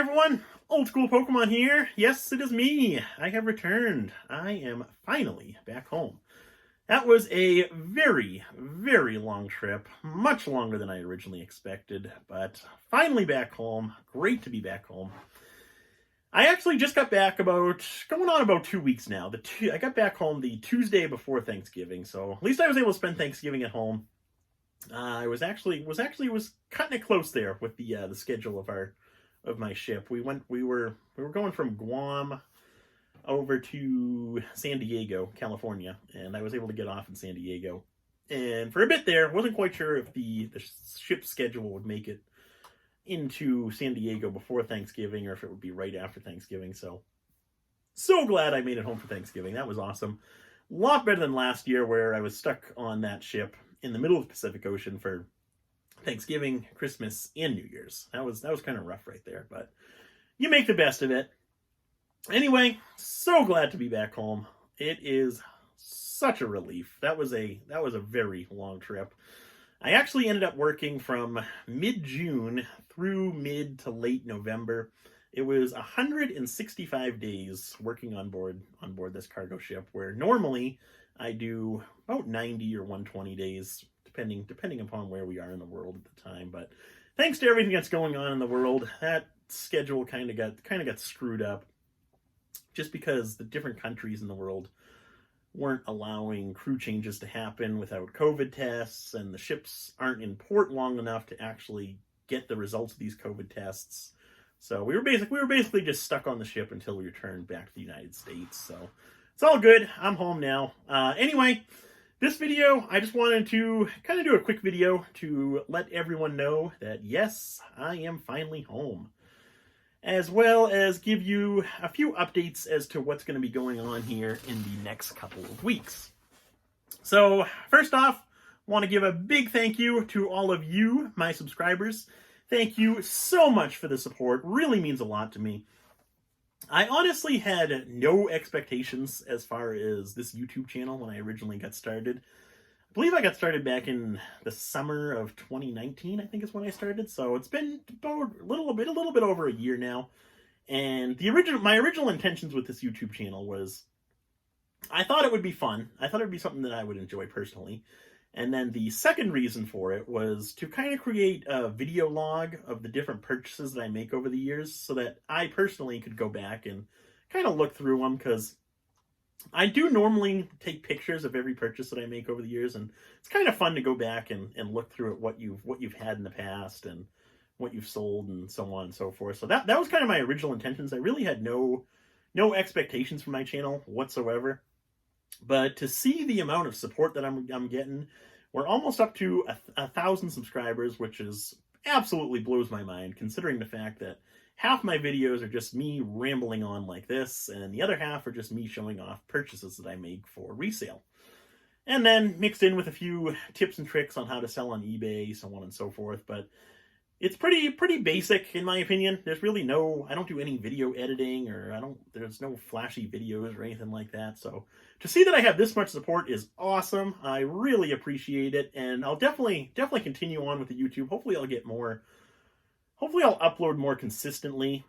everyone, Old School Pokemon here. Yes, it is me. I have returned. I am finally back home. That was a very, very long trip, much longer than I originally expected, but finally back home. Great to be back home. I actually just got back going on about 2 weeks now. I got back home the Tuesday before Thanksgiving, so at least I was able to spend Thanksgiving at home. I was cutting it close there with the schedule of my ship. We were going from Guam over to San Diego, California, and I was able to get off in San Diego. And for a bit there, wasn't quite sure if the ship schedule would make it into San Diego before Thanksgiving or if it would be right after Thanksgiving. So glad I made it home for Thanksgiving. That was awesome. A lot better than last year where I was stuck on that ship in the middle of the Pacific Ocean for Thanksgiving, Christmas, and New Year's. That was kind of rough right there, but you make the best of it. Anyway, so glad to be back home. It is such a relief. That was a very long trip. I actually ended up working from mid-June through mid to late November. It was 165 days working on board this cargo ship, where normally I do about 90 or 120 days, depending upon where we are in the world at the time. But thanks to everything that's going on in the world, that schedule kind of got screwed up, just because the different countries in the world weren't allowing crew changes to happen without COVID tests, and the ships aren't in port long enough to actually get the results of these COVID tests. So we were basically just stuck on the ship until we returned back to the United States. So it's all good. I'm home now. Anyway, this video, I just wanted to kind of do a quick video to let everyone know that yes, I am finally home, as well as give you a few updates as to what's going to be going on here in the next couple of weeks. So first off, I want to give a big thank you to all of you, my subscribers. Thank you so much for the support. Really means a lot to me. I honestly had no expectations as far as this YouTube channel when I originally got started. I believe I got started back in the summer of 2019, I think is when I started. So it's been about a little bit over a year now. And my original intentions with this YouTube channel was, I thought it would be fun. I thought it would be something that I would enjoy personally. And then the second reason for it was to kind of create a video log of the different purchases that I make over the years, so that I personally could go back and kind of look through them, because I do normally take pictures of every purchase that I make over the years, and it's kind of fun to go back and look through at what you've had in the past and what you've sold and so on and so forth. So that was kind of my original intentions. I really had no expectations for my channel whatsoever. But to see the amount of support that I'm getting, we're almost up to 1,000 subscribers, which is absolutely blows my mind, considering the fact that half my videos are just me rambling on like this, and the other half are just me showing off purchases that I make for resale. And then mixed in with a few tips and tricks on how to sell on eBay, so on and so forth. But it's pretty basic, in my opinion. There's really I don't do any video editing, or there's no flashy videos or anything like that. So to see that I have this much support is awesome. I really appreciate it, and I'll definitely continue on with the YouTube. Hopefully I'll upload more consistently.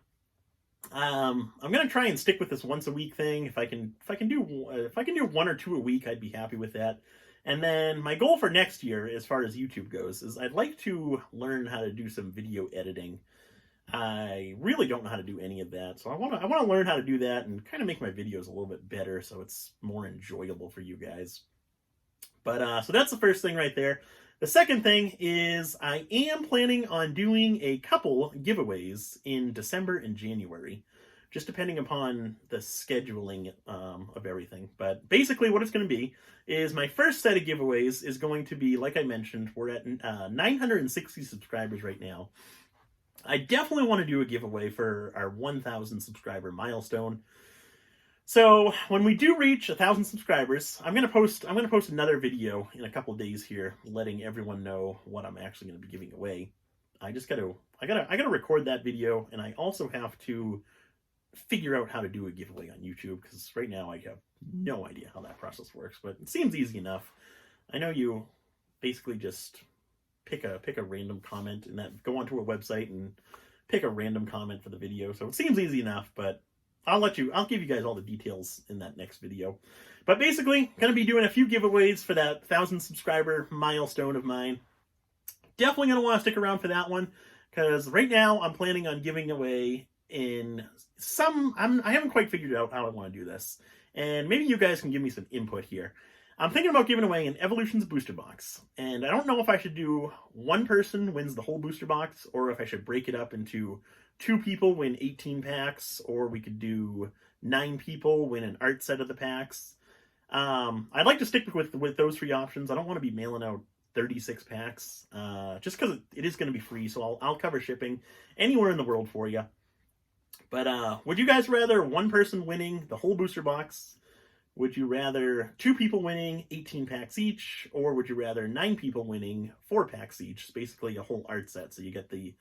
I'm gonna try and stick with this once a week thing. If I can do 1 or 2 a week, I'd be happy with that. And then my goal for next year, as far as YouTube goes, is I'd like to learn how to do some video editing. I really don't know how to do any of that, so I want to learn how to do that and kind of make my videos a little bit better, so it's more enjoyable for you guys. But so that's the first thing right there. The second thing is I am planning on doing a couple giveaways in December and January, just depending upon the scheduling of everything. But basically what it's going to be is my first set of giveaways is going to be, like I mentioned, we're at 960 subscribers right now. I definitely want to do a giveaway for our 1,000 subscriber milestone. So when we do reach 1,000 subscribers, I'm gonna post another video in a couple days here, letting everyone know what I'm actually going to be giving away. I gotta record that video, and I also have to figure out how to do a giveaway on YouTube, because right now I have no idea how that process works, but it seems easy enough. I know you basically just pick a random comment and then go onto a website and pick a random comment for the video. So it seems easy enough, but I'll give you guys all the details in that next video. But basically, going to be doing a few giveaways for that 1,000 subscriber milestone of mine. Definitely going to want to stick around for that one, because right now I'm planning on giving away in I haven't quite figured out how I want to do this. And maybe you guys can give me some input here. I'm thinking about giving away an Evolutions booster box. And I don't know if I should do one person wins the whole booster box, or if I should break it up into 2 people win 18 packs, or we could do 9 people win an art set of the packs. I'd like to stick with those 3 options. I don't want to be mailing out 36 packs, just because it is going to be free, so I'll cover shipping anywhere in the world for you. But would you guys rather one person winning the whole booster box? Would you rather 2 people winning 18 packs each? Or would you rather 9 people winning 4 packs each? It's basically a whole art set. So you get the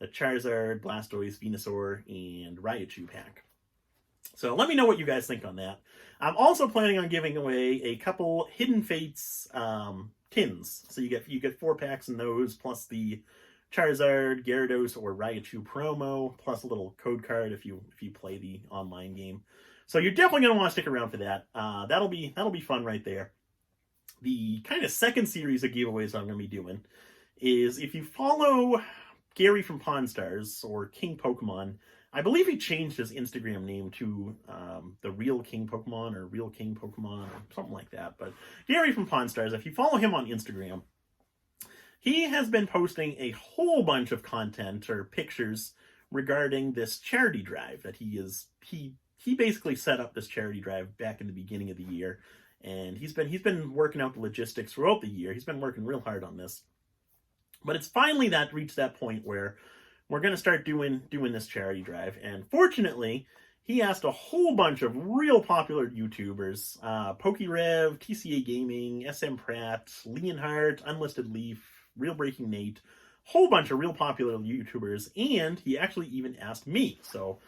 Charizard, Blastoise, Venusaur, and Raichu pack. So let me know what you guys think on that. I'm also planning on giving away a couple Hidden Fates tins. So you get 4 packs in those, plus the Charizard, Gyarados, or Raichu promo, plus a little code card if you play the online game. So you're definitely going to want to stick around for that. That'll be fun right there. The kind of second series of giveaways I'm going to be doing is if you follow Gary from Pawn Stars, or King Pokemon. I believe he changed his Instagram name to the Real King Pokemon, or Real King Pokemon, or something like that. But Gary from Pawn Stars, if you follow him on Instagram, he has been posting a whole bunch of content or pictures regarding this charity drive that he basically set up this charity drive back in the beginning of the year, and he's been working out the logistics throughout the year. He's been working real hard on this, but it's finally reached that point where we're going to start doing this charity drive. And fortunately, he asked a whole bunch of real popular YouTubers, PokeRev, TCA Gaming, SM Pratt, Leonhardt, Unlisted Leaf, Real Breaking Nate, whole bunch of real popular YouTubers, and he actually even asked me. So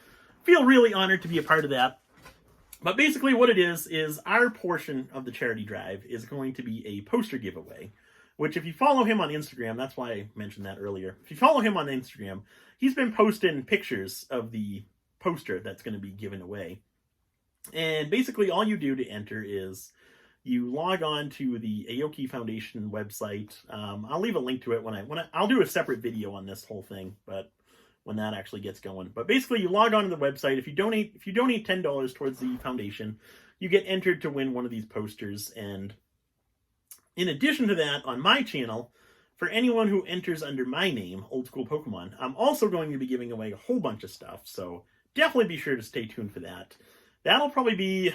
feel really honored to be a part of that. But basically what it is our portion of the charity drive is going to be a poster giveaway, which if you follow him on Instagram, that's why I mentioned that earlier. If you follow him on Instagram, he's been posting pictures of the poster that's going to be given away. And basically all you do to enter is you log on to the Aoki Foundation website. I'll leave a link to it I'll do a separate video on this whole thing, but when that actually gets going. But basically you log on to the website. If you donate $10 towards the foundation, you get entered to win one of these posters. And in addition to that, on my channel, for anyone who enters under my name, Old School Pokemon, I'm also going to be giving away a whole bunch of stuff. So definitely be sure to stay tuned for that. That'll probably be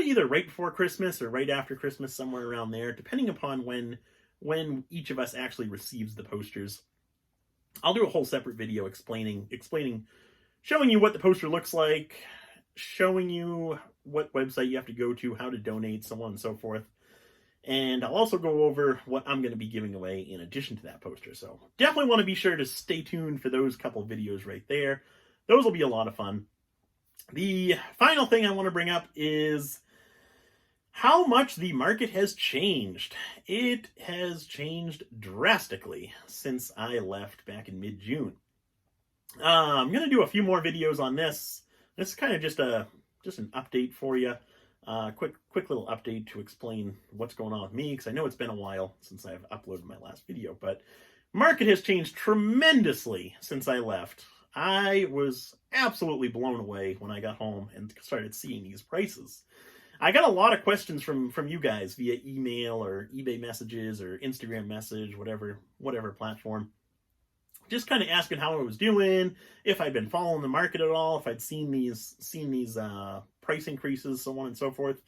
either right before Christmas or right after Christmas, somewhere around there, depending upon when each of us actually receives the posters. I'll do a whole separate video explaining, showing you what the poster looks like, showing you what website you have to go to, how to donate, so on and so forth. And I'll also go over what I'm going to be giving away in addition to that poster. So definitely want to be sure to stay tuned for those couple videos right there. Those will be a lot of fun. The final thing I want to bring up is how much the market has changed. It has changed drastically since I left back in mid-June. I'm going to do a few more videos on this. This is kind of just an update for you. Quick little update to explain what's going on with me, because I know it's been a while since I've uploaded my last video, but market has changed tremendously since I left. I was absolutely blown away when I got home and started seeing these prices. I got a lot of questions from you guys via email or eBay messages or Instagram message, whatever platform. Just kind of asking how I was doing, if I'd been following the market at all, if I'd seen these price increases, so on and so forth.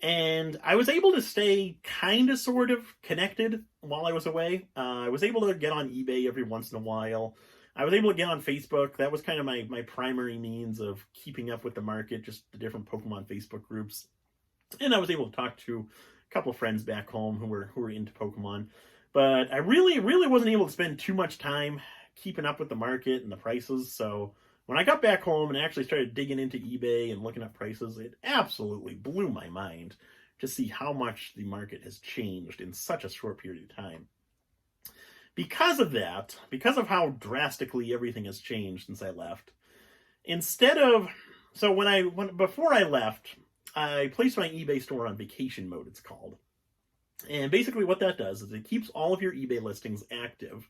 And I was able to stay kind of sort of connected while I was away. I was able to get on eBay every once in a while. I was able to get on Facebook. That was kind of my primary means of keeping up with the market, just the different Pokemon Facebook groups. And I was able to talk to a couple of friends back home who were into Pokemon. But I really wasn't able to spend too much time keeping up with the market and the prices. So when I got back home and actually started digging into eBay and looking at prices, it absolutely blew my mind to see how much the market has changed in such a short period of time. because of that, because of how drastically everything has changed since I left, instead of, so before I left, I placed my eBay store on vacation mode, it's called. And basically what that does is it keeps all of your eBay listings active,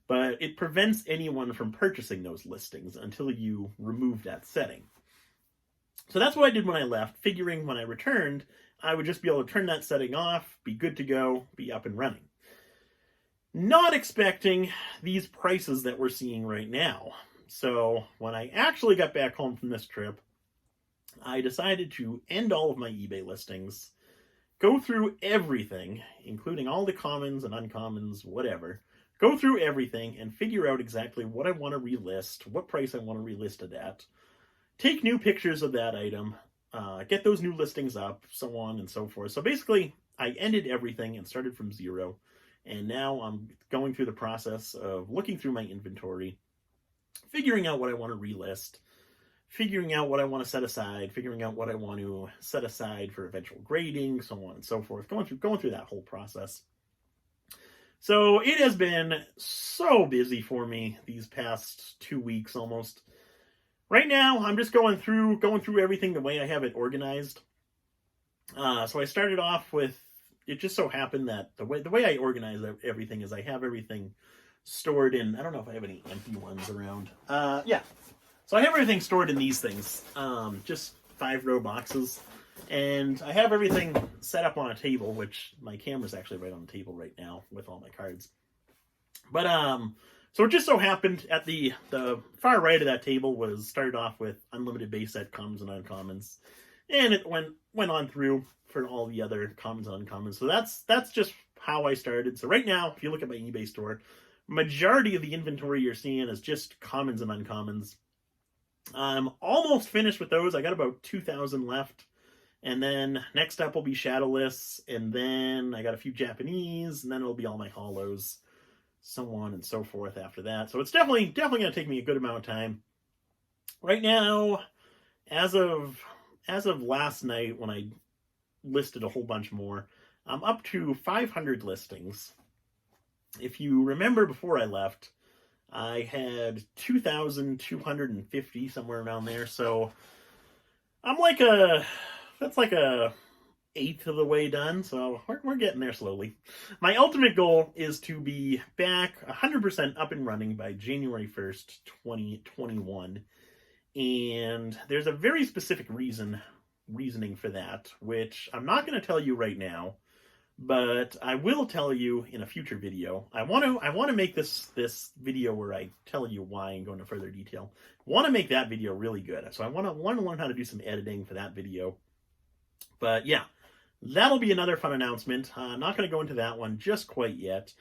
but it prevents anyone from purchasing those listings until you remove that setting. So that's what I did when I left, figuring when I returned, I would just be able to turn that setting off, be good to go, be up and running. Not expecting these prices that we're seeing right now. So when I actually got back home from this trip, I decided to end all of my eBay listings, go through everything, including all the commons and uncommons, whatever, go through everything and figure out exactly what I want to relist, what price I want to relist it at, take new pictures of that item, get those new listings up, so on and so forth. So basically, I ended everything and started from zero. And now I'm going through the process of looking through my inventory, figuring out what I want to relist, figuring out what I want to set aside, figuring out what I want to set aside for eventual grading, so on and so forth, going through that whole process. So it has been so busy for me these past 2 weeks almost. Right now, I'm just going through everything the way I have it organized. So I started off with, it just so happened that the way I organize everything is I have everything stored in, I don't know if I have any empty ones around. Yeah. So I have everything stored in these things, just 5-row boxes. And I have everything set up on a table, which my camera's actually right on the table right now with all my cards. But, so it just so happened at the far right of that table started off with unlimited base set commons and uncommons. And it went on through for all the other commons and uncommons. So that's just how I started. So right now, if you look at my eBay store, majority of the inventory you're seeing is just commons and uncommons. I'm almost finished with those. I got about 2,000 left. And then next up will be Shadowless. And then I got a few Japanese. And then it'll be all my hollows. So on and so forth after that. So it's definitely going to take me a good amount of time. Right now, as of last night when I listed a whole bunch more, I'm up to 500 listings. If you remember before I left, I had 2,250, somewhere around there. So I'm that's like a eighth of the way done. So we're getting there slowly. My ultimate goal is to be back 100% up and running by January 1st, 2021. And there's a very specific reasoning for that, which I'm not going to tell you right now, but I will tell you in a future video. I want to make this video where I tell you why and go into further detail. I want to make that video really good. So I want to learn how to do some editing for that video. But yeah, that'll be another fun announcement. I'm not going to go into that one just quite yet.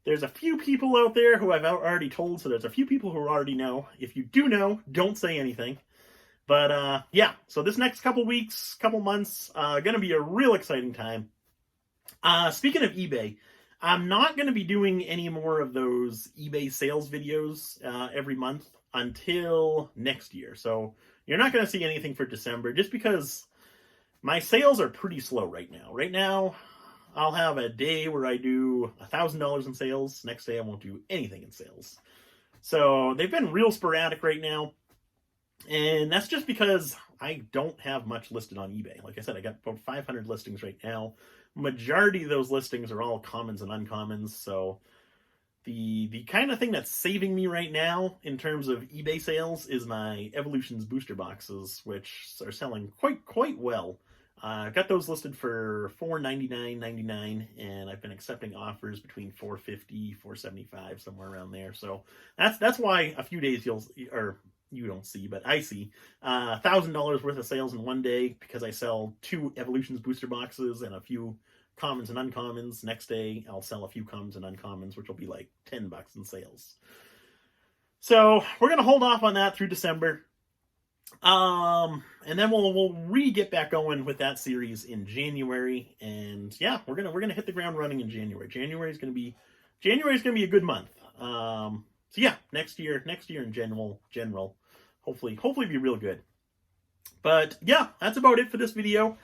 There's a few people out there who I've already told, so there's a few people who already know. If you do know, don't say anything. But yeah, so this next couple weeks, couple months, going to be a real exciting time. Speaking of eBay, I'm not going to be doing any more of those eBay sales videos every month until next year. So you're not going to see anything for December just because my sales are pretty slow right now. Right now, I'll have a day where I do $1,000 in sales. Next day, I won't do anything in sales. So they've been real sporadic right now. And that's just because I don't have much listed on eBay. Like I said, I got about 500 listings right now. Majority of those listings are all commons and uncommons. So the kind of thing that's saving me right now in terms of eBay sales is my Evolutions booster boxes, which are selling quite well. I got those listed for $499.99, and I've been accepting offers between $450, $475, somewhere around there. So that's why a few days you don't see, but I see $1,000 worth of sales in one day because I sell 2 Evolutions booster boxes and a few commons and uncommons. Next day, I'll sell a few commons and uncommons, which will be like $10 in sales. So we're gonna hold off on that through December, and then we'll get back going with that series in January. And yeah, we're gonna hit the ground running in January. January is gonna be a good month. So yeah, next year in general, hopefully be real good. But yeah, that's about it for this video.